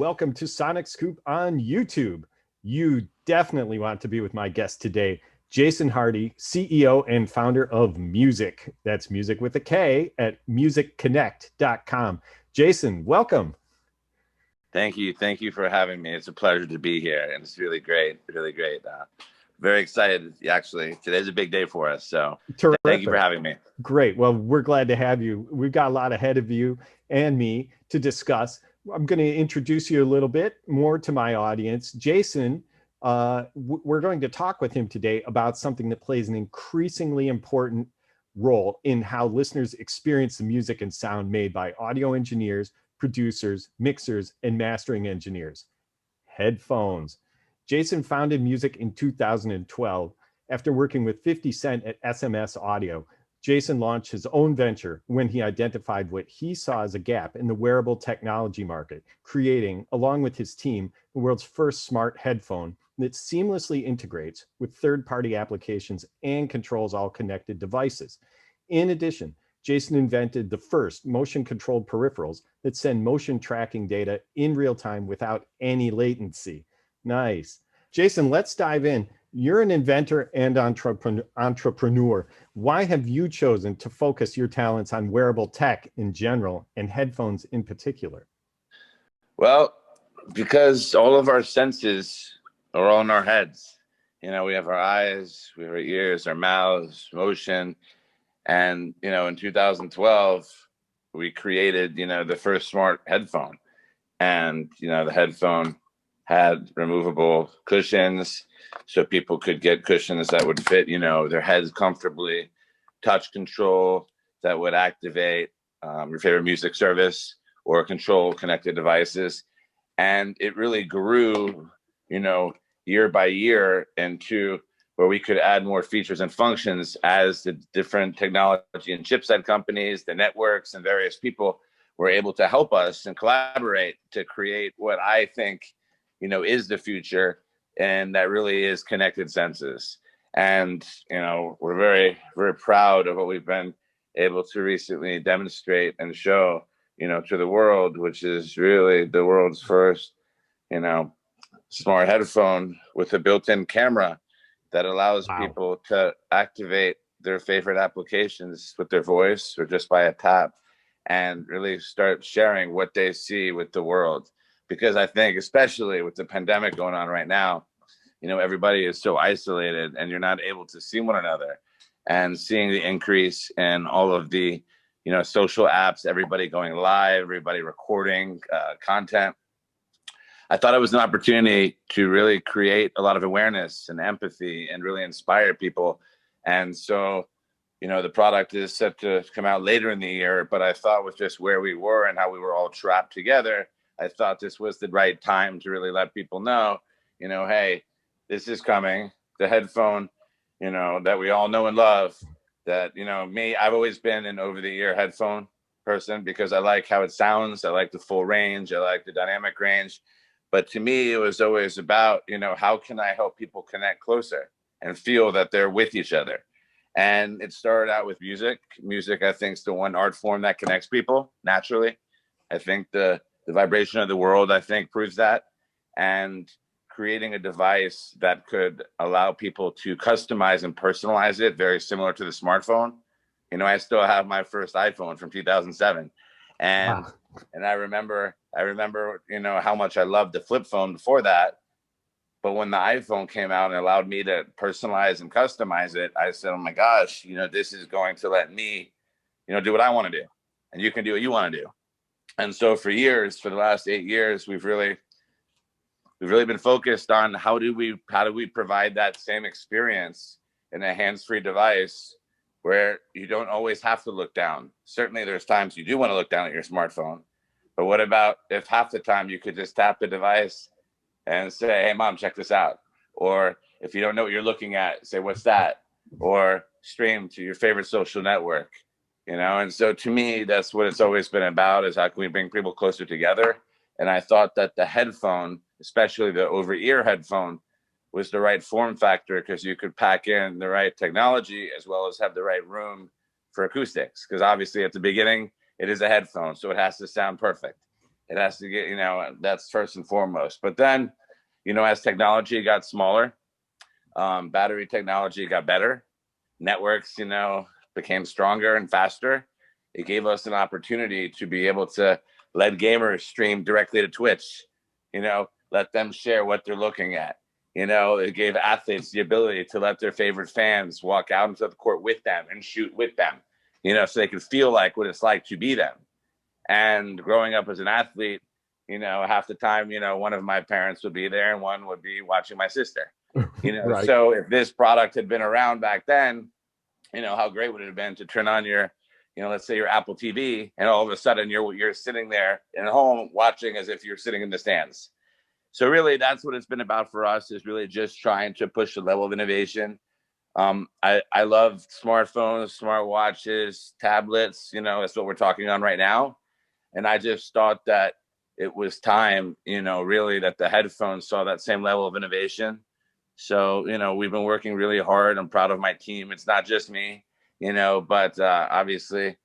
welcome to Sonic Scoop on YouTube. You definitely want to be with my guest today, Jason Hardi, CEO and founder of Muzik. That's music with a K at musicconnect.com. Jason, welcome. Thank you. Thank you for having me. It's a pleasure to be here, and it's really great. Really great. Very excited. Actually, today's a big day for us. So thank you for having me. Great. Well, we're glad to have you. We've got a lot ahead of you and me to discuss. I'm going to introduce you a little bit more to my audience. Jason, we're going to talk with him today about something that plays an increasingly important role in how listeners experience the music and sound made by audio engineers, producers, mixers, and mastering engineers: headphones. Jason founded Muzik in 2012 after working with 50 Cent at SMS Audio. Jason launched his own venture when he identified what he saw as a gap in the wearable technology market, creating, along with his team, the world's first smart headphone that seamlessly integrates with third-party applications and controls all connected devices. In addition, Jason invented the first motion-controlled peripherals that send motion tracking data in real time without any latency. Nice. Jason, let's dive in. You're an inventor and entrepreneur. Why have you chosen to focus your talents on wearable tech in general and headphones in particular? Well, because all of our senses are all in our heads. You know, we have our eyes, we have our ears, our mouths, motion. And, in 2012, we created, the first smart headphone. And, the headphone had removable cushions, so people could get cushions that would fit, their heads comfortably, touch control that would activate your favorite music service or control connected devices. And it really grew, year by year into where we could add more features and functions as the different technology and chipset companies, the networks, and various people were able to help us and collaborate to create what I think, is the future. And that really is connected senses. And, we're very, very proud of what we've been able to recently demonstrate and show, to the world, which is really the world's first, smart headphone with a built-in camera that allows people to activate their favorite applications with their voice or just by a tap and really start sharing what they see with the world. Because I think, especially with the pandemic going on right now, everybody is so isolated and you're not able to see one another. And seeing the increase in all of the, social apps, everybody going live, everybody recording content, I thought it was an opportunity to really create a lot of awareness and empathy and really inspire people. And so, the product is set to come out later in the year, but I thought with just where we were and how we were all trapped together, I thought this was the right time to really let people know, hey, this is coming. The headphone, that we all know and love, that, me, I've always been an over-the-ear headphone person because I like how it sounds. I like the full range. I like the dynamic range. But to me, it was always about, how can I help people connect closer and feel that they're with each other? And it started out with music. Music, I think, is the one art form that connects people naturally. I think the vibration of the world, I think, proves that. And creating a device that could allow people to customize and personalize it, very similar to the smartphone. I still have my first iPhone from 2007. And I remember, how much I loved the flip phone before that. But when the iPhone came out and allowed me to personalize and customize it, I said, oh my gosh, this is going to let me, do what I want to do. And you can do what you want to do. And so for the last 8 years, we've really been focused on how do we provide that same experience in a hands-free device where you don't always have to look down. Certainly there's times you do want to look down at your smartphone, but what about if half the time you could just tap the device and say, hey mom, check this out? Or if you don't know what you're looking at, say, what's that? Or stream to your favorite social network, And so to me, that's what it's always been about, is how can we bring people closer together? And I thought that the headphone, especially the over-ear headphone, was the right form factor because you could pack in the right technology as well as have the right room for acoustics. Because obviously at the beginning, it is a headphone, so it has to sound perfect. It has to get, that's first and foremost. But then, as technology got smaller, battery technology got better, networks, became stronger and faster. It gave us an opportunity to be able to let gamers stream directly to Twitch, let them share what they're looking at. It gave athletes the ability to let their favorite fans walk out into the court with them and shoot with them, so they could feel like what it's like to be them. And growing up as an athlete, half the time, one of my parents would be there and one would be watching my sister. Right. So if this product had been around back then, how great would it have been to turn on your, let's say your Apple TV, and all of a sudden you're sitting there at home watching as if you're sitting in the stands. So really, that's what it's been about for us, is really just trying to push the level of innovation. I love smartphones, smartwatches, tablets. That's what we're talking on right now. And I just thought that it was time, really, that the headphones saw that same level of innovation. So, we've been working really hard. I'm proud of my team. It's not just me, but obviously,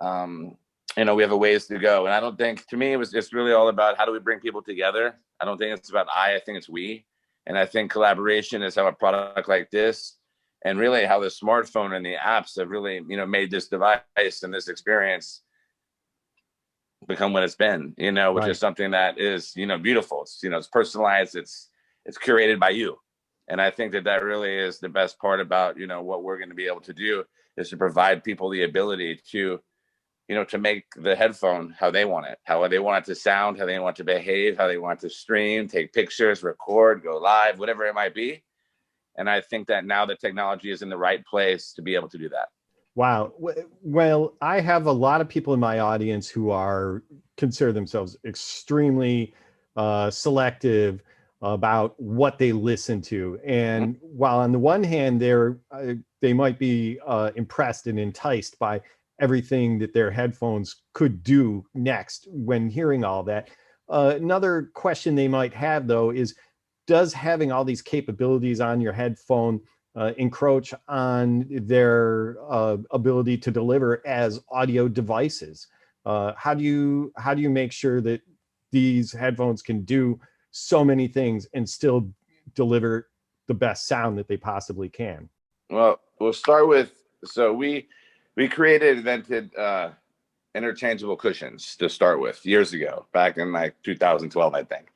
we have a ways to go. And I don't think, to me, it's really all about how do we bring people together. I don't think it's about I think it's we. And I think collaboration is how a product like this, and really how the smartphone and the apps have really, made this device and this experience become what it's been, which Right. is something that is, beautiful. It's personalized. It's curated by you. And I think that really is the best part about, what we're going to be able to do, is to provide people the ability to, to make the headphone how they want it, how they want it to sound, how they want it to behave, how they want it to stream, take pictures, record, go live, whatever it might be. And I think that now the technology is in the right place to be able to do that. Wow. Well, I have a lot of people in my audience who consider themselves extremely selective about what they listen to. And while on the one hand, they might be impressed and enticed by everything that their headphones could do next when hearing all that. Another question they might have, though, is, does having all these capabilities on your headphone encroach on their ability to deliver as audio devices? How do you make sure that these headphones can do so many things and still deliver the best sound that they possibly can? Well, we'll start with, so we invented interchangeable cushions to start with years ago, back in like 2012, I think,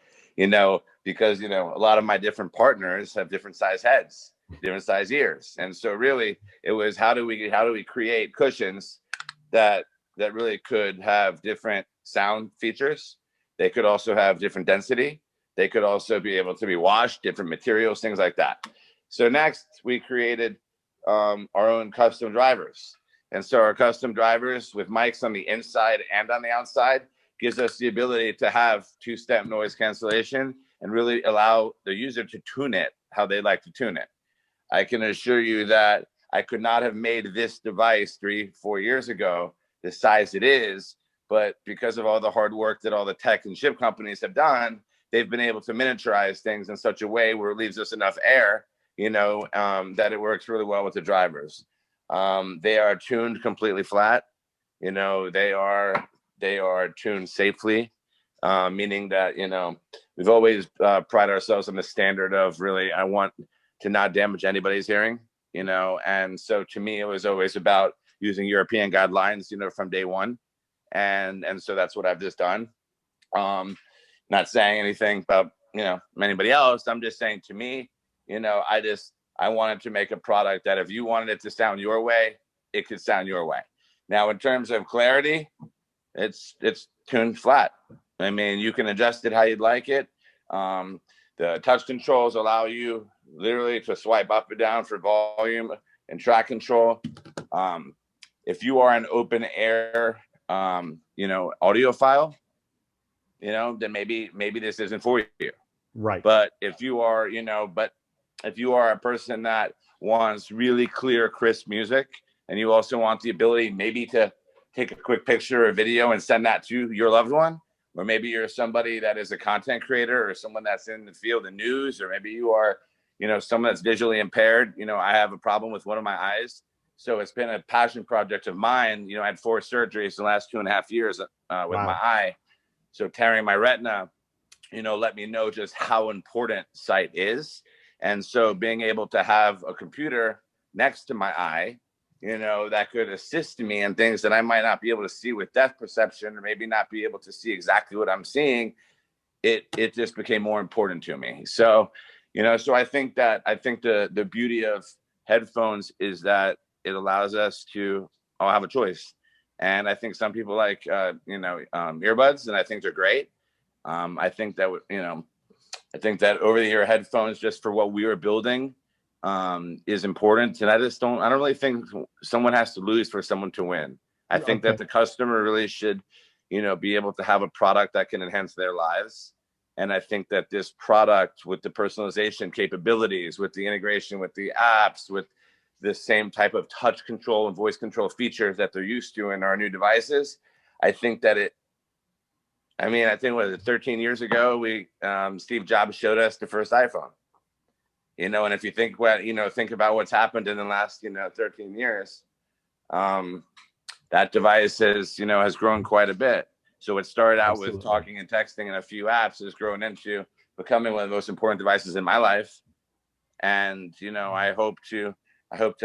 because, a lot of my different partners have different size heads, different size ears. And so really it was, how do we create cushions that really could have different sound features? They could also have different density. They could also be able to be washed, different materials, things like that. So next we created our own custom drivers. And so our custom drivers with mics on the inside and on the outside gives us the ability to have two-step noise cancellation and really allow the user to tune it how they like to tune it. I can assure you that I could not have made this device 3-4 years ago the size it is, but because of all the hard work that all the tech and chip companies have done, they've been able to miniaturize things in such a way where it leaves us enough air, that it works really well with the drivers. They are tuned completely flat. They are tuned safely, meaning that, we've always pride ourselves on the standard of really, I want to not damage anybody's hearing, and so to me, it was always about using European guidelines, from day one. And so that's what I've just done. Not saying anything about, anybody else. I'm just saying, to me, I wanted to make a product that if you wanted it to sound your way, it could sound your way. Now, in terms of clarity, it's tuned flat. I mean, you can adjust it how you'd like it. The touch controls allow you literally to swipe up and down for volume and track control. If you are an open air, audiophile, then maybe this isn't for you. Right. But if you are, if you are a person that wants really clear, crisp music, and you also want the ability maybe to take a quick picture or video and send that to your loved one, or maybe you're somebody that is a content creator or someone that's in the field of news, or maybe you are, someone that's visually impaired. I have a problem with one of my eyes. So it's been a passion project of mine. I had 4 surgeries in the last 2.5 years with Wow. my eye. So tearing my retina, let me know just how important sight is. And so being able to have a computer next to my eye, that could assist me in things that I might not be able to see with depth perception, or maybe not be able to see exactly what I'm seeing, it just became more important to me. So, so I think the beauty of headphones is that it allows us to all have a choice. And I think some people like, earbuds, and I think they're great. I think that, over the ear headphones, just for what we were building, is important. And I don't really think someone has to lose for someone to win. I think that the customer really should, be able to have a product that can enhance their lives. And I think that this product, with the personalization capabilities, with the integration with the apps, with the same type of touch control and voice control features that they're used to in our new devices, I think that I think 13 years ago, Steve Jobs showed us the first iPhone. And if you think about what's happened in the last 13 years, that device has grown quite a bit. So it started out with talking and texting and a few apps, has grown into becoming one of the most important devices in my life. And I hope to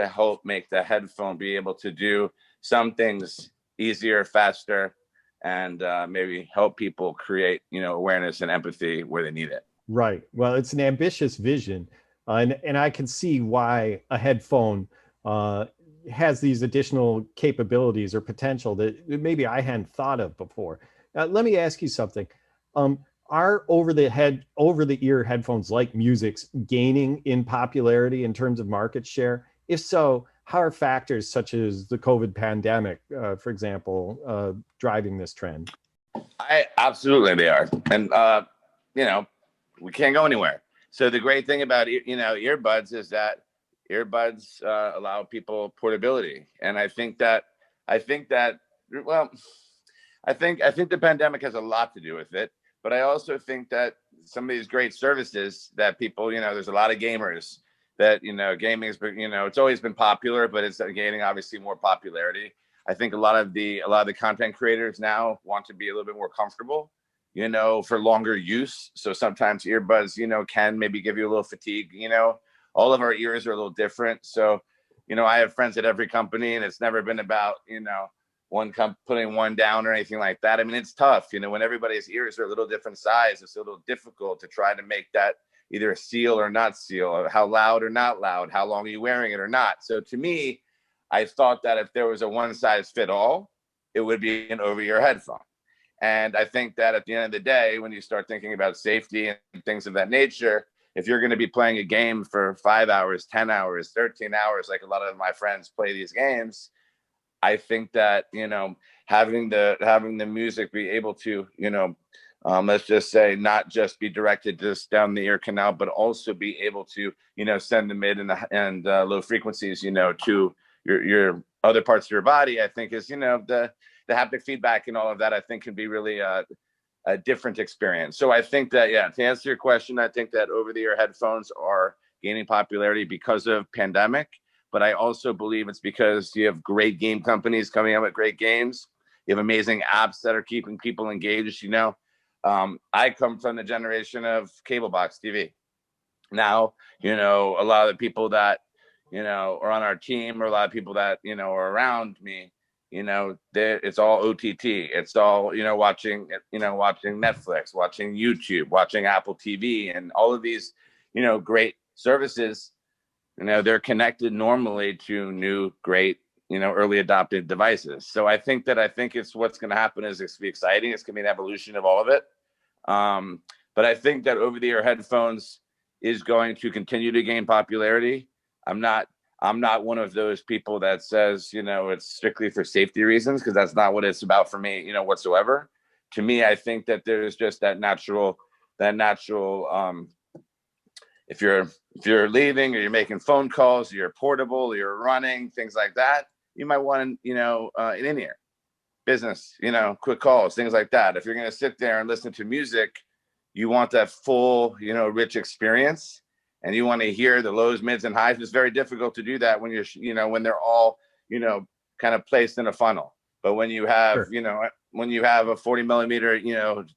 help make the headphone be able to do some things easier, faster, and maybe help people create awareness and empathy where they need it. Right. Well, it's an ambitious vision, and I can see why a headphone has these additional capabilities or potential that maybe I hadn't thought of before. Let me ask you something. Are over-the-ear headphones like Muzik's gaining in popularity in terms of market share? If so, how are factors such as the COVID pandemic, for example, driving this trend? Absolutely they are. And, we can't go anywhere. So the great thing about, earbuds is that earbuds allow people portability. And I think the pandemic has a lot to do with it. But I also think that some of these great services that people, there's a lot of gamers that, gaming has been, it's always been popular, but it's gaining obviously more popularity. I think a lot of the content creators now want to be a little bit more comfortable, for longer use. So sometimes earbuds, can maybe give you a little fatigue, all of our ears are a little different. So, I have friends at every company, and it's never been about, putting one down or anything like that. I mean, it's tough, when everybody's ears are a little different size, it's a little difficult to try to make that either a seal or not seal, or how loud or not loud, how long are you wearing it or not. So to me, I thought that if there was a one size fit all, it would be an over-ear headphone. And I think that at the end of the day, when you start thinking about safety and things of that nature, if you're going to be playing a game for 5 hours, 10 hours, 13 hours, like a lot of my friends play these games, I think that, having the Muzik be able to, let's just say, not just be directed just down the ear canal, but also be able to, send the mid and low frequencies, to your other parts of your body, I think is, the haptic feedback and all of that, I think can be really a different experience. So I think that, to answer your question, I think that over-the-ear headphones are gaining popularity because of pandemic. But I also believe it's because you have great game companies coming out with great games. You have amazing apps that are keeping people engaged. I come from the generation of cable box TV. Now, a lot of the people that, are on our team, or a lot of people that, are around me, it's all OTT. It's all, watching Netflix, watching YouTube, watching Apple TV, and all of these, great services. They're connected normally to new, great, early adopted devices. So I think it's what's going to happen is it's going to be exciting. It's going to be an evolution of all of it. But I think that over-the-ear headphones is going to continue to gain popularity. I'm not one of those people that says, it's strictly for safety reasons, because that's not what it's about for me, whatsoever. To me, I think that there's just that natural, if you're leaving, or you're making phone calls, or you're portable, or you're running, things like that, you might want, an in-ear business, quick calls, things like that. If you're going to sit there and listen to music, you want that full, rich experience, and you want to hear the lows, mids, and highs. It's very difficult to do that when you're, when they're all, kind of placed in a funnel. But when you have, Sure. when you have a 40 millimeter,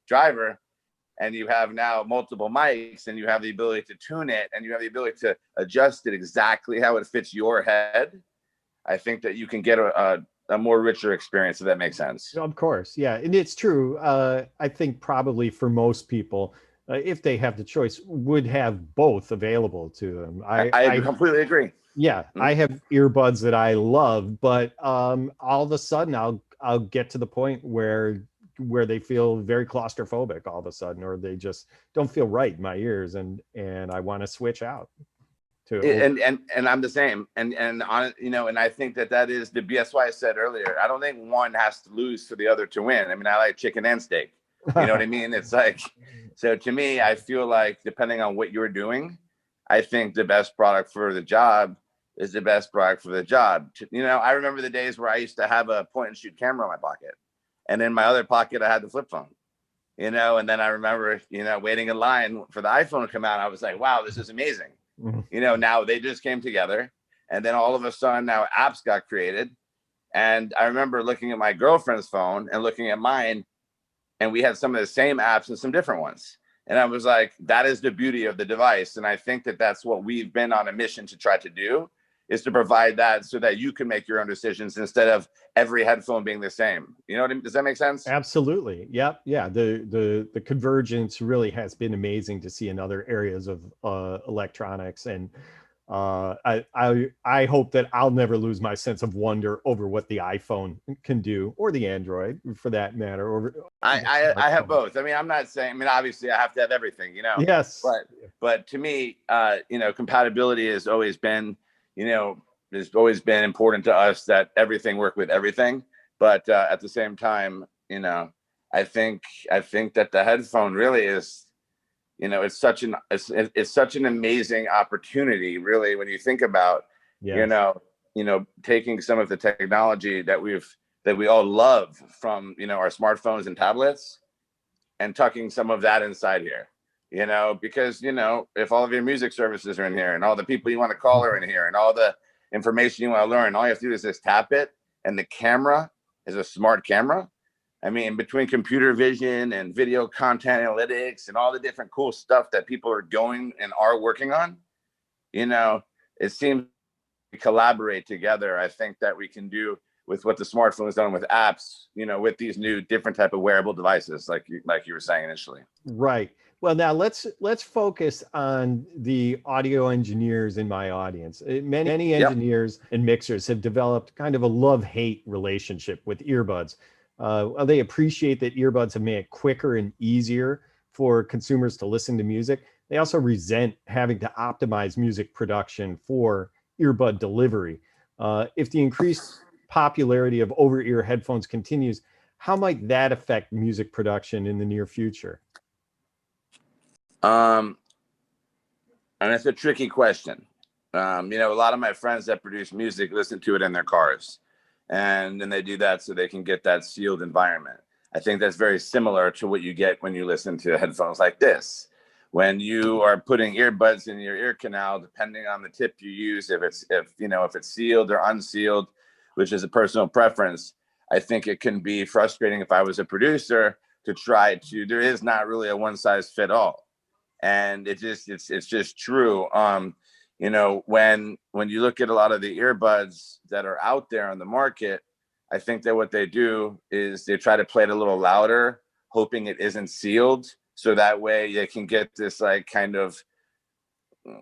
driver, and you have now multiple mics, and you have the ability to tune it, and you have the ability to adjust it exactly how it fits your head, I think that you can get a more richer experience, if that makes sense. Of course, yeah, and it's true. I think probably for most people, if they have the choice, would have both available to them. I completely agree. Yeah, I have earbuds that I love, but all of a sudden I'll get to the point where they feel very claustrophobic all of a sudden, or they just don't feel right in my ears, and I want to switch out to. And I'm the same, and on and I think that is that's why I said earlier, I don't think one has to lose for the other to win. I mean, I like chicken and steak. You know what I mean? It's like, so to me, I feel like depending on what you're doing, I think the best product for the job is the best product for the job. I remember the days where I used to have a point and shoot camera in my pocket, and in my other pocket I had the flip phone. And then I remember, waiting in line for the iPhone to come out. I was like, wow, this is amazing. Now they just came together, and then all of a sudden now apps got created. And I remember looking at my girlfriend's phone and looking at mine, and we had some of the same apps and some different ones. And I was like, that is the beauty of the device. And I think that that's what we've been on a mission to try to do, is to provide that so that you can make your own decisions instead of every headphone being the same. You know what I mean? Does that make sense? Absolutely. Yep. Yeah. The convergence really has been amazing to see in other areas of electronics, and I hope that I'll never lose my sense of wonder over what the iPhone can do, or the Android for that matter. Or I have both. I mean, I'm not saying. I mean, obviously, I have to have everything. Yes. But to me, compatibility has always been, it's always been important to us that everything work with everything. But at the same time, I think that the headphone really is, it's such an amazing opportunity, really, when you think about, Yes. taking some of the technology that we all love from, our smartphones and tablets, and tucking some of that inside here. Because if all of your music services are in here, and all the people you want to call are in here, and all the information you want to learn, all you have to do is just tap it, and the camera is a smart camera. I mean, between computer vision and video content analytics and all the different cool stuff that people are going and are working on, it seems to collaborate together. I think that we can do with what the smartphone has done with apps, with these new different type of wearable devices, like you were saying initially. Right. Well, now let's focus on the audio engineers in my audience. Many engineers and mixers have developed kind of a love-hate relationship with earbuds. They appreciate that earbuds have made it quicker and easier for consumers to listen to music. They also resent having to optimize music production for earbud delivery. If the increased popularity of over-ear headphones continues, how might that affect music production in the near future? And it's a tricky question. A lot of my friends that produce music listen to it in their cars, and then they do that so they can get that sealed environment. I think that's very similar to what you get when you listen to headphones like this. When you are putting earbuds in your ear canal, depending on the tip you use, if it's sealed or unsealed, which is a personal preference, I think it can be frustrating if I was a producer to try to. There is not really a one size fit all. And it's just true. When you look at a lot of the earbuds that are out there on the market, I think that what they do is they try to play it a little louder, hoping it isn't sealed, so that way they can get this like kind of,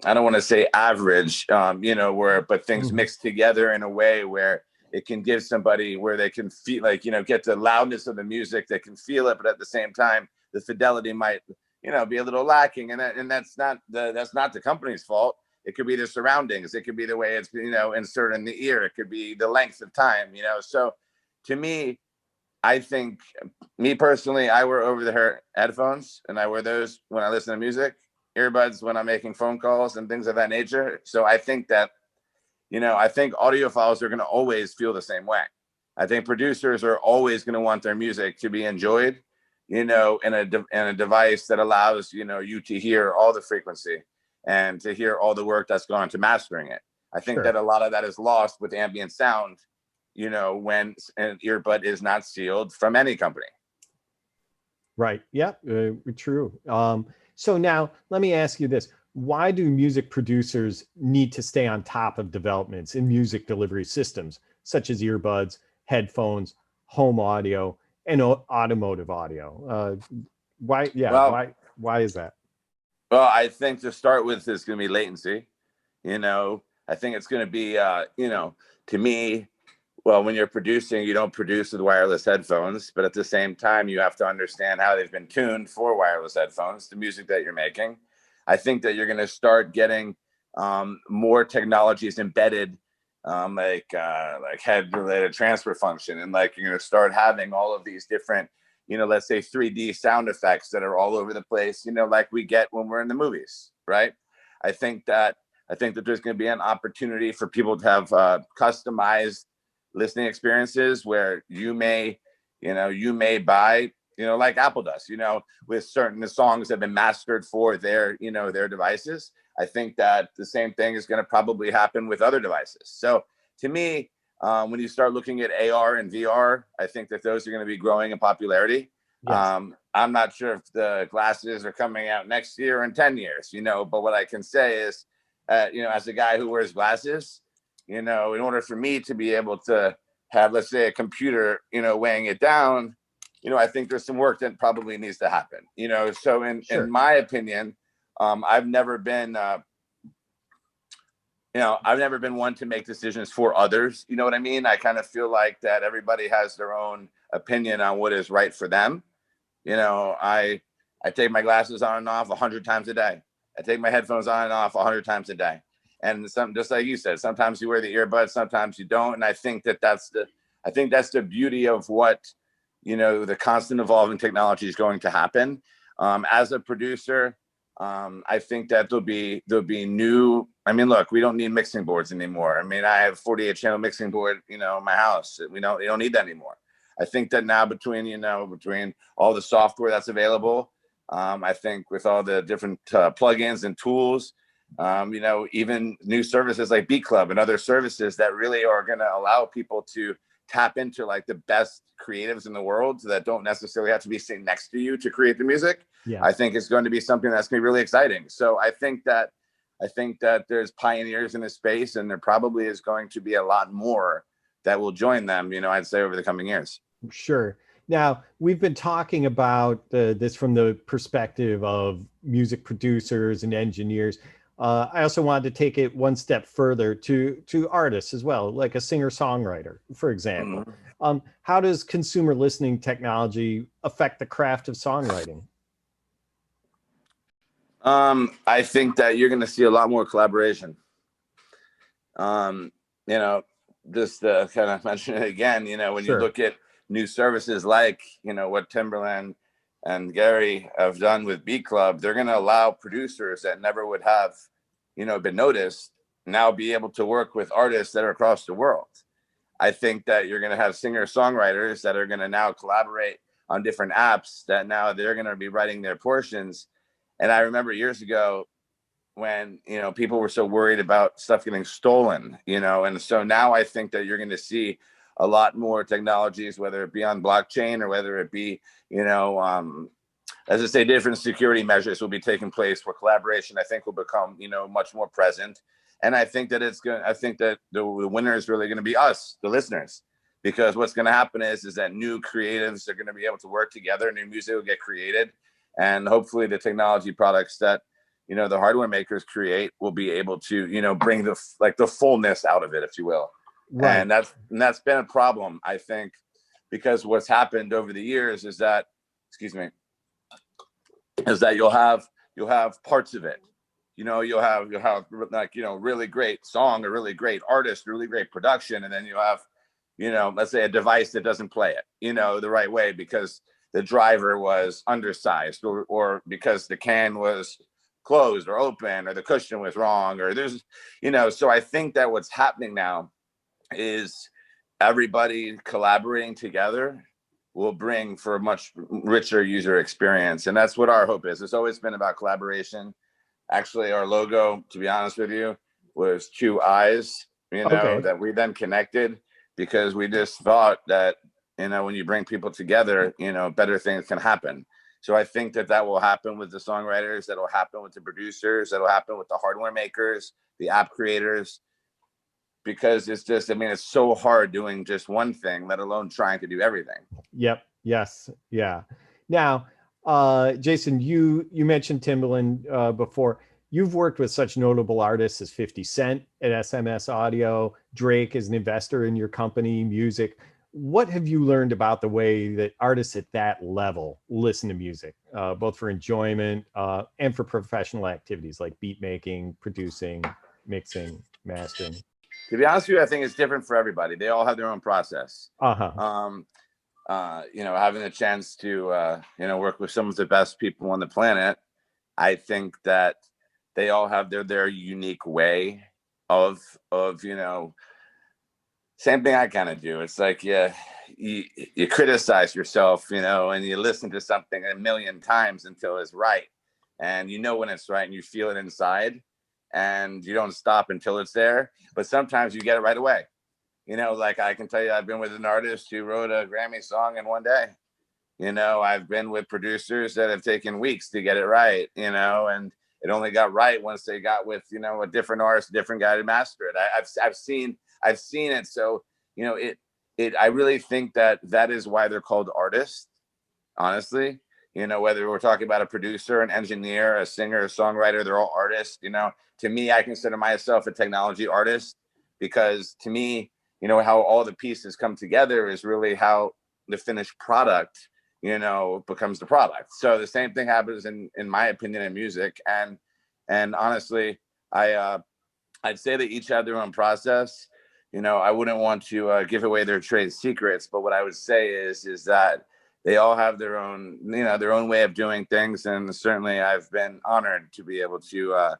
I don't want to say average, but things mixed together in a way where it can give somebody where they can feel like, get the loudness of the music, they can feel it, but at the same time, the fidelity might be a little lacking, and that's not the company's fault. It could be the surroundings. It could be the way it's inserted in the ear. It could be the length of time. So to me, I think, me personally, I wear over-the-ear headphones, and I wear those when I listen to music. Earbuds when I'm making phone calls and things of that nature. So I think that I think audiophiles are going to always feel the same way. I think producers are always going to want their music to be enjoyed, in a device that allows, you to hear all the frequency and to hear all the work that's gone into mastering it. I think that a lot of that is lost with ambient sound, you know, when an earbud is not sealed from any company. Right. Yeah, true. So now let me ask you this. Why do music producers need to stay on top of developments in music delivery systems, such as earbuds, headphones, home audio, and automotive audio? Why? Yeah. Well, Why is that? well, I think to start with is going to be latency. You know, I think it's going to be, you know, to me, well, when you're producing, you don't produce with wireless headphones, but at the same time, you have to understand how they've been tuned for wireless headphones, the music that you're making. I think that you're going to start getting more technologies embedded, like head-related transfer function, and like you're going to start having all of these different, you know, let's say 3D sound effects that are all over the place, you know, like we get when we're in the movies, right? I think that I think that there's going to be an opportunity for people to have customized listening experiences where you may, you know, you may buy, you know, like Apple does, you know, with certain songs that have been mastered for their, you know, their devices. I think that the same thing is going to probably happen with other devices. So to me, when you start looking at AR and VR, I think that those are going to be growing in popularity. Yes. I'm not sure if the glasses are coming out next year or in 10 years, you know, but what I can say is, you know, as a guy who wears glasses, you know, in order for me to be able to have, let's say, a computer, you know, weighing it down, you know, I think there's some work that probably needs to happen, you know. So in Sure. my opinion, I've never been, you know, I've never been one to make decisions for others. You know what I mean? I kind of feel like that everybody has their own opinion on what is right for them. You know, I take my glasses on and off 100 times a day. I take my headphones on and off 100 times a day. And some, just like you said, sometimes you wear the earbuds, sometimes you don't. And I think that I think that's the beauty of what, you know, the constant evolving technology is going to happen. As a producer, I think that there'll be new. I mean, look, we don't need mixing boards anymore. I mean, I have 48 channel mixing board, you know, in my house. We don't need that anymore. I think that now between all the software that's available, I think with all the different plugins and tools, you know, even new services like Beat Club and other services that really are going to allow people to tap into like the best creatives in the world that don't necessarily have to be sitting next to you to create the music. I Yes. think it's going to be something that's going to be really exciting. So I think that there's pioneers in this space, and there probably is going to be a lot more that will join them, you know, I'd say over the coming years. Sure. Now, we've been talking about this from the perspective of music producers and engineers. I also wanted to take it one step further to artists as well, like a singer-songwriter, for example. Mhm. How does consumer listening technology affect the craft of songwriting? I think that you're going to see a lot more collaboration. You know, just to kind of mention it again, you know, when you Sure. look at new services like, you know, what Timberland and Gary have done with Beat Club, they're going to allow producers that never would have, you know, been noticed now be able to work with artists that are across the world. I think that you're going to have singer songwriters that are going to now collaborate on different apps that now they're going to be writing their portions. And I remember years ago when, you know, people were so worried about stuff getting stolen, you know, and so now I think that you're going to see a lot more technologies, whether it be on blockchain or whether it be, you know, as I say, different security measures will be taking place where collaboration, I think, will become, you know, much more present. And I think that I think that the winner is really going to be us, the listeners, because what's going to happen is that new creatives are going to be able to work together, new music will get created, and hopefully the technology products that, you know, the hardware makers create will be able to, you know, bring the fullness out of it, if you will. Right. And that's been a problem, I think, because what's happened over the years is that, excuse me, is that you'll have parts of it. You know, you'll have like, you know, really great song, a really great artist, really great production, and then you have, you know, let's say a device that doesn't play it, you know, the right way because the driver was undersized or because the can was closed or open or the cushion was wrong or there's, you know, so I think that what's happening now is everybody collaborating together will bring for a much richer user experience. And that's what our hope is. It's always been about collaboration. Actually, our logo, to be honest with you, was two eyes, you know, Okay. that we then connected. because we just thought that, you know, when you bring people together, you know, better things can happen. So I think that that will happen with the songwriters, that will happen with the producers, that will happen with the hardware makers, the app creators, because it's just, I mean, it's so hard doing just one thing, let alone trying to do everything. Yep. Yes. Yeah. Now, Jason, you mentioned Timbaland before. You've worked with such notable artists as 50 Cent at SMS Audio, Drake as an investor in your company, Muzik. What have you learned about the way that artists at that level listen to music, both for enjoyment and for professional activities like beat making, producing, mixing, mastering? To be honest with you, I think it's different for everybody. They all have their own process. Uh-huh. You know, having a chance to, you know, work with some of the best people on the planet, I think that they all have their unique way of, you know, same thing I kind of do. It's like, yeah, you criticize yourself, you know, and you listen to something a million times until it's right. And you know when it's right and you feel it inside, and you don't stop until it's there. But sometimes you get it right away. You know, like I can tell you, I've been with an artist who wrote a Grammy song in one day. You know, I've been with producers that have taken weeks to get it right, you know, and it only got right once they got with, you know, a different artist, a different guy to master it. I've seen it. So, you know, I really think that that is why they're called artists, honestly. You know, whether we're talking about a producer, an engineer, a singer, a songwriter, they're all artists. You know, to me, I consider myself a technology artist, because to me, you know, how all the pieces come together is really how the finished product, you know, becomes the product. So the same thing happens in my opinion in music. And honestly, I'd say that each have their own process. You know, I wouldn't want to give away their trade secrets, but what I would say is that they all have their own, you know, their own way of doing things. And certainly I've been honored to be able to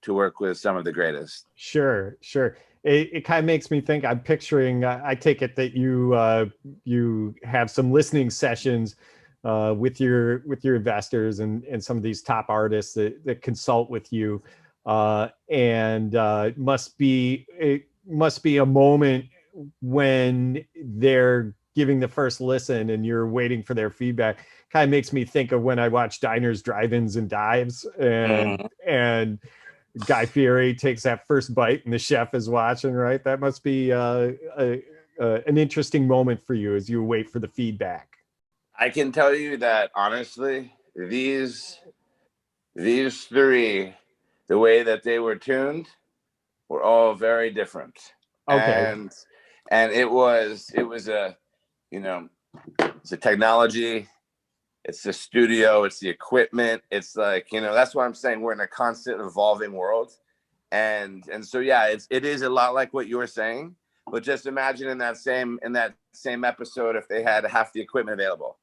work with some of the greatest. Sure, sure. It kind of makes me think. I'm picturing. I take it that you have some listening sessions with your investors and some of these top artists that consult with you, and it must be a moment when they're giving the first listen and you're waiting for their feedback. Kind of makes me think of when I watch Diners, Drive-ins, and Dives, and Guy Fieri takes that first bite and the chef is watching, right? That must be an interesting moment for you as you wait for the feedback. I can tell you that honestly, these three, the way that they were tuned, were all very different. Okay. And it was a, you know, it's a technology, it's the studio, it's the equipment. It's like, you know, that's what I'm saying. We're in a constant evolving world. And so, yeah, it is a lot like what you were saying, but just imagine in that same episode, if they had half the equipment available,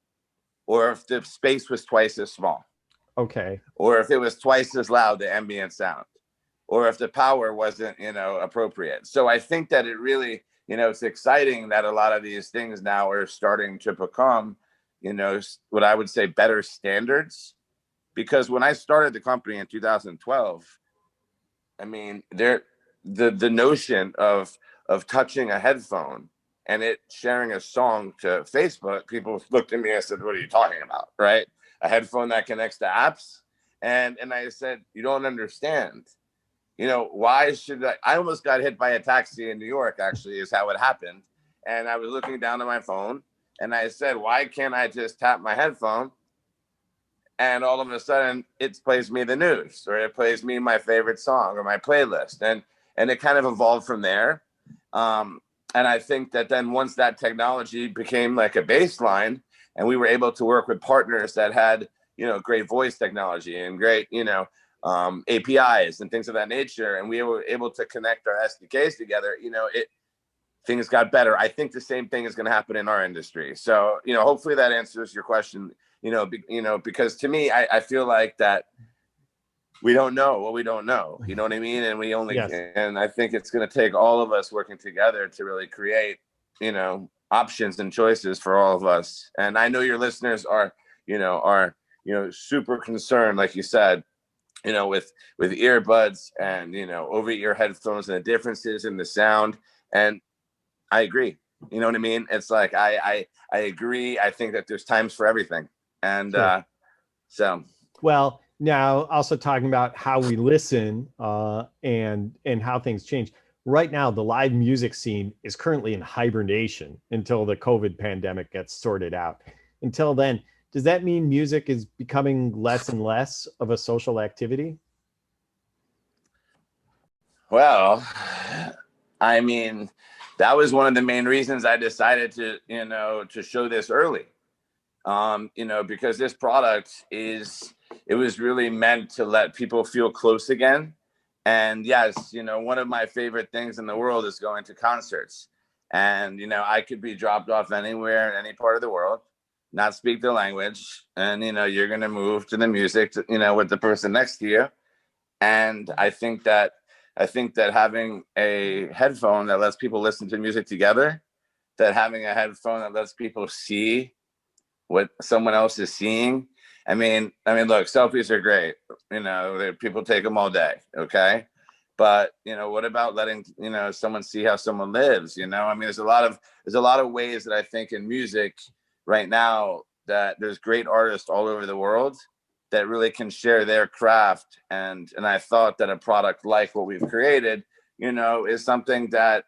or if the space was twice as small, Okay. or if it was twice as loud, the ambient sound, or if the power wasn't, you know, appropriate. So I think that it really, you know, it's exciting that a lot of these things now are starting to become, you know, what I would say better standards. Because when I started the company in 2012, I mean, the notion of touching a headphone and it sharing a song to Facebook, people looked at me and said, "What are you talking about?" Right? A headphone that connects to apps. And I said, "You don't understand. You know, why should I almost got hit by a taxi in New York, actually, is how it happened. And I was looking down at my phone and I said, why can't I just tap my headphone? And all of a sudden it plays me the news, or it plays me my favorite song or my playlist. And it kind of evolved from there. And I think that then once that technology became like a baseline and we were able to work with partners that had, you know, great voice technology and great, you know, APIs and things of that nature, and we were able to connect our SDKs together, you know, things got better. I think the same thing is going to happen in our industry. So, you know, hopefully that answers your question, you know, because to me, I feel like that we don't know what we don't know, you know what I mean? And Yes. and I think it's going to take all of us working together to really create, you know, options and choices for all of us. And I know your listeners are super concerned, like you said, you know, with earbuds and, you know, over ear headphones and the differences in the sound. And I agree. You know what I mean? It's like, I agree. I think that there's times for everything. And Sure. so. Well, now also talking about how we listen and how things change. Right now, the live music scene is currently in hibernation until the COVID pandemic gets sorted out. Until then, does that mean music is becoming less and less of a social activity? Well, I mean, that was one of the main reasons I decided to, to show this early. Because this product it was really meant to let people feel close again. And yes, one of my favorite things in the world is going to concerts. And, I could be dropped off anywhere in any part of the world, not speak the language. And, you're going to move to the music, with the person next to you. And I think that having a headphone that lets people listen to music together, that having a headphone that lets people see what someone else is seeing. Look, selfies are great. People take them all day. Okay. But, what about letting, someone see how someone lives? There's a lot of ways that I think in music right now that there's great artists all over the world that really can share their craft. And I thought that a product like what we've created, is something that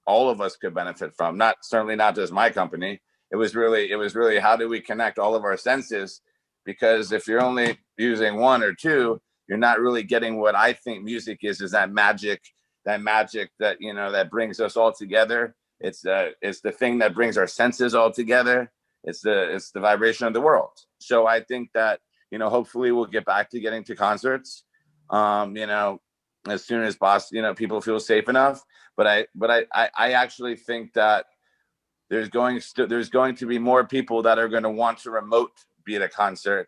all of us could benefit from. Certainly not just my company. It was really how do we connect all of our senses? Because if you're only using one or two, you're not really getting what I think music is that magic that that brings us all together. It's the thing that brings our senses all together. It's the vibration of the world. So I think that, hopefully we'll get back to getting to concerts, as soon as possible, people feel safe enough. But I actually think that there's going to be more people that are going to want to remote be at a concert.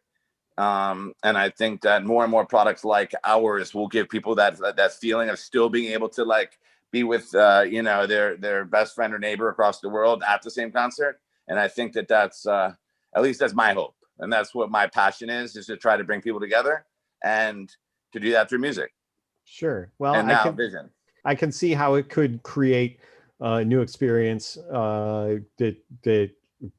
And I think that more and more products like ours will give people that feeling of still being able to like be with, their best friend or neighbor across the world at the same concert. And I think that that's, at least that's my hope. And that's what my passion is to try to bring people together and to do that through music. Sure. Well, And now vision. I can see how it could create a new experience that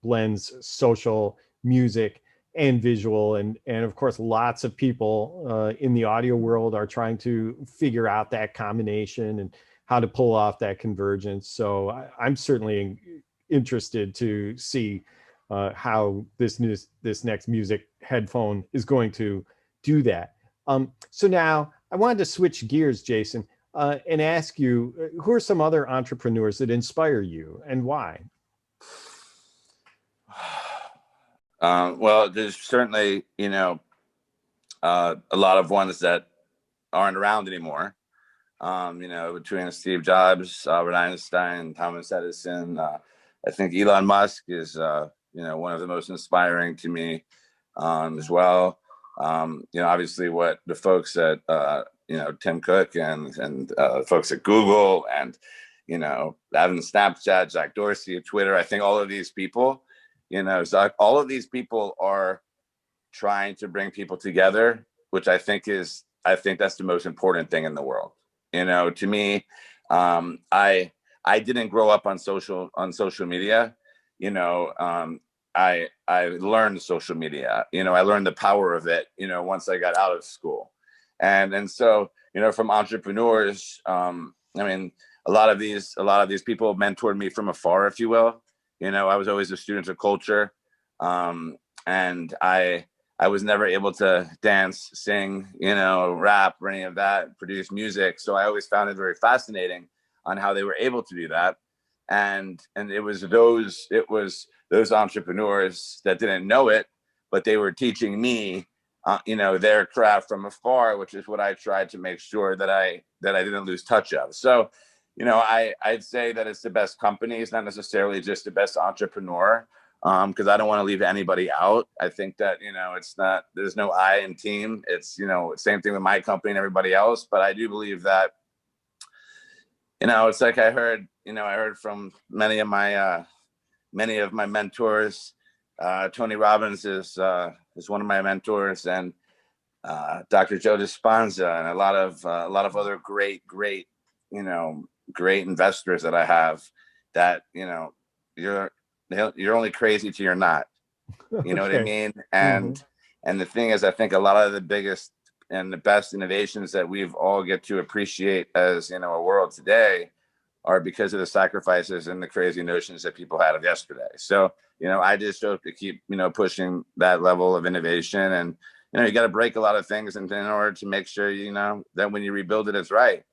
blends social, music, and visual, and of course, lots of people in the audio world are trying to figure out that combination and how to pull off that convergence. So I'm certainly interested to see how this next music headphone is going to do that. So now I wanted to switch gears, Jason, and ask you, who are some other entrepreneurs that inspire you and why? Well, there's certainly, a lot of ones that aren't around anymore. Between Steve Jobs, Albert Einstein, Thomas Edison, I think Elon Musk is, one of the most inspiring to me, as well. Obviously what the folks at, Tim Cook and folks at Google and, having Snapchat, Jack Dorsey, Twitter, I think all of these people, so all of these people are trying to bring people together, which I think that's the most important thing in the world. To me, I didn't grow up on social media. I learned social media. I learned the power of it. Once I got out of school, and so from entrepreneurs. A lot of these people mentored me from afar, if you will. I was always a student of culture, and I was never able to dance, sing, rap or any of that, produce music. So I always found it very fascinating on how they were able to do that. And it was those entrepreneurs that didn't know it, but they were teaching me, their craft from afar, which is what I tried to make sure that I didn't lose touch of. So, I'd say that it's the best company. It's not necessarily just the best entrepreneur, because I don't want to leave anybody out. I think that, there's no I in team. It's, same thing with my company and everybody else. But I do believe that, it's like I heard from many of my mentors. Tony Robbins is one of my mentors, and Dr. Joe Dispenza, and a lot of other great, great investors that I have that, you're only crazy till you're not. You know what I Okay. mean? Hmm. And the thing is, I think a lot of the biggest and the best innovations that we've all get to appreciate as, you know, a world today are because of the sacrifices and the crazy notions that people had of yesterday. So, you know, I just hope to keep, you know, pushing that level of innovation. And, you know, you got to break a lot of things in order to make sure, you know, that when you rebuild it, it's right.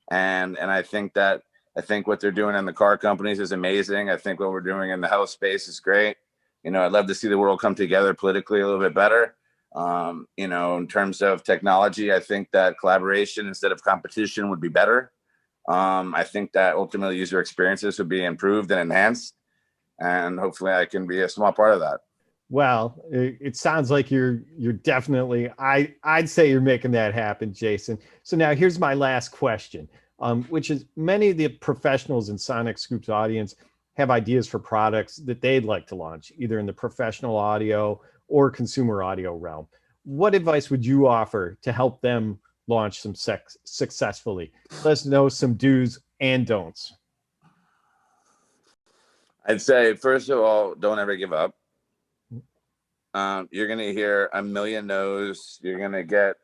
And I think what they're doing in the car companies is amazing. I think what we're doing in the health space is great. You know, I'd love to see the world come together politically a little bit better. You know, in terms of technology, I think that collaboration instead of competition would be better. I think that ultimately user experiences would be improved and enhanced, and hopefully I can be a small part of that. Well, it sounds like you're definitely, I'd say you're making that happen, Jason. So now here's my last question, which is many of the professionals in Sonic Scoop's audience have ideas for products that they'd like to launch, either in the professional audio or consumer audio realm. What advice would you offer to help them launch some successfully? Let us know some do's and don'ts. I'd say, first of all, don't ever give up. You're going to hear a million no's. You're going to get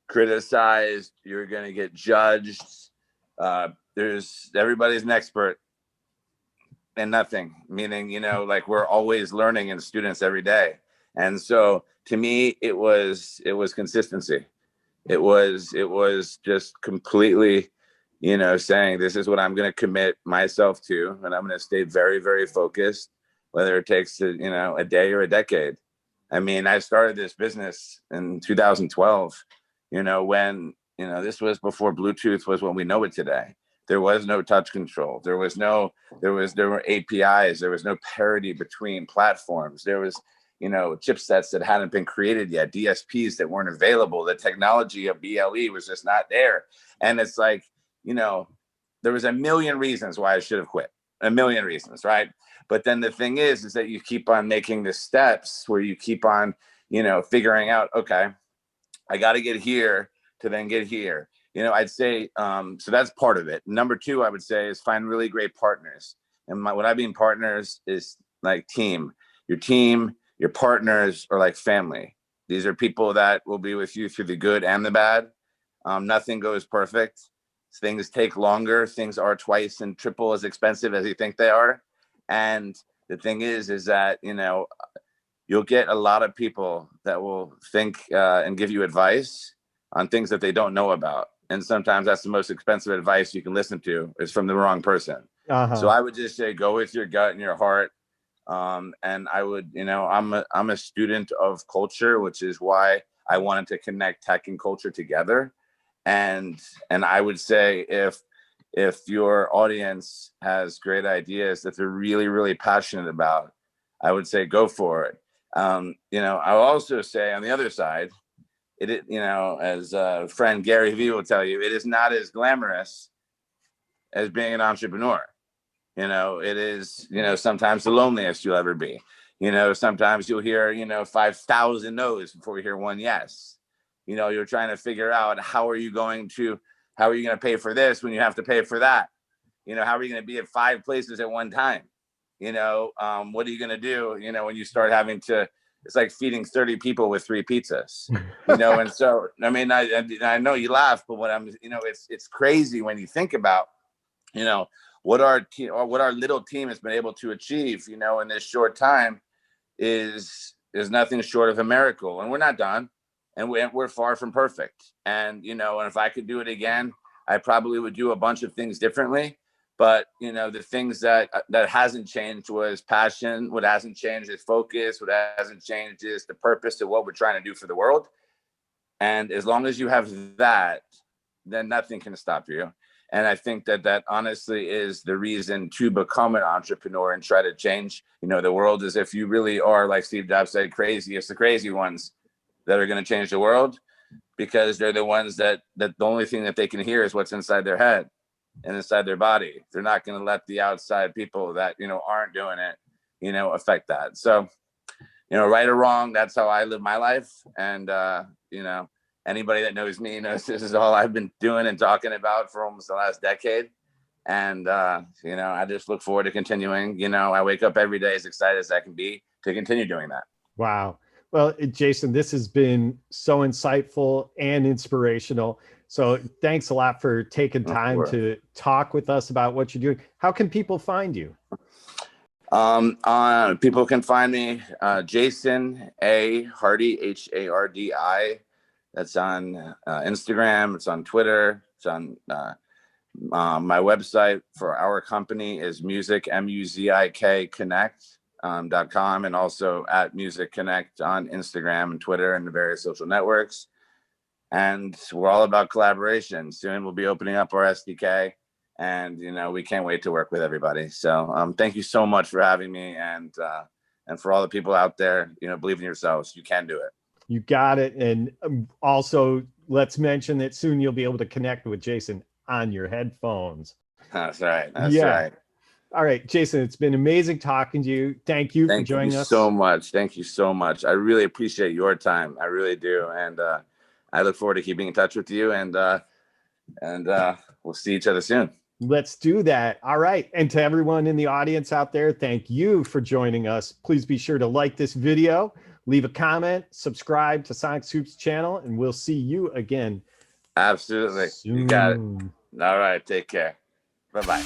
criticized. You're going to get judged. There's everybody's an expert in nothing, meaning, you know, like we're always learning and students every day. And so to me, it was consistency. It was just completely, you know, saying this is what I'm going to commit myself to, and I'm going to stay very, very focused, whether it takes to, you know, a day or a decade. I mean, I started this business in 2012, you know, when, you know, this was before Bluetooth was what we know it today. There was no touch control. There were APIs. There was no parity between platforms. There was, you know, chipsets that hadn't been created yet, DSPs that weren't available. The technology of BLE was just not there. And it's like, you know, there was a million reasons why I should have quit, a million reasons, right? But then the thing is that you keep on making the steps where you keep on, you know, figuring out, okay, I got to get here to then get here. You know, I'd say, so that's part of it. Number two, I would say, is find really great partners. And what I mean partners is like team. Your partners are like family. These are people that will be with you through the good and the bad. Nothing goes perfect. Things take longer. Things are twice and triple as expensive as you think they are. And the thing is that, you know, you'll get a lot of people that will think and give you advice on things that they don't know about. And sometimes that's the most expensive advice you can listen to is from the wrong person. So Uh-huh. I would just say, go with your gut and your heart. And I would, you know, I'm a student of culture, which is why I wanted to connect tech and culture together. And I would say if your audience has great ideas that they're really, really passionate about, I would say go for it. You know, I'll also say on the other side, you know, as friend Gary Vee will tell you, it is not as glamorous as being an entrepreneur. You know, it is, you know, sometimes the loneliest you'll ever be. You know, sometimes you'll hear, you know, 5,000 no's before you hear one yes. You know, you're trying to figure out how are you going to pay for this when you have to pay for that? You know, how are you going to be at 5 places at one time? You know, what are you going to do, you know, when you start having to, it's like feeding 30 people with 3 pizzas, you know? And so, I mean, I know you laugh, but what I'm, you know, it's crazy when you think about, you know, what our team or what our little team has been able to achieve, you know, in this short time is nothing short of a miracle. And we're not done, and we're far from perfect. And, you know, and if I could do it again, I probably would do a bunch of things differently. But, you know, the things that hasn't changed was passion. What hasn't changed is focus. What hasn't changed is the purpose of what we're trying to do for the world. And as long as you have that, then nothing can stop you. And I think that honestly is the reason to become an entrepreneur and try to change, you know, the world. Is if you really are, like Steve Jobs said, crazy, it's the crazy ones that are going to change the world, because they're the ones that the only thing that they can hear is what's inside their head and inside their body. They're not going to let the outside people that, you know, aren't doing it, you know, affect that. So, you know, right or wrong, that's how I live my life. And, you know, anybody that knows me knows this is all I've been doing and talking about for almost the last decade. And, I just look forward to continuing. I wake up every day as excited as I can be to continue doing that. Wow. Well, Jason, this has been so insightful and inspirational. So thanks a lot for taking time to talk with us about what you're doing. How can people find you? People can find me, Jason A. Hardi, Hardi. That's on Instagram. It's on Twitter. It's on my website for our company is Muzik, Muzik Connect.com, and also at Muzik Connect on Instagram and Twitter and the various social networks. And we're all about collaboration. Soon we'll be opening up our SDK, and we can't wait to work with everybody. So thank you so much for having me, and for all the people out there, believe in yourselves. You can do it. You got it. And also, let's mention that soon you'll be able to connect with Jason on your headphones. That's right. That's right. All right, Jason, it's been amazing talking to you. Thank you for joining us. So much. Thank you so much. I really appreciate your time. I really do. And I look forward to keeping in touch with you, and we'll see each other soon. Let's do that. All right. And to everyone in the audience out there, thank you for joining us. Please be sure to like this video, leave a comment, subscribe to Sonic Soup's channel, and we'll see you again. Absolutely. Soon. You got it. All right. Take care. Bye-bye.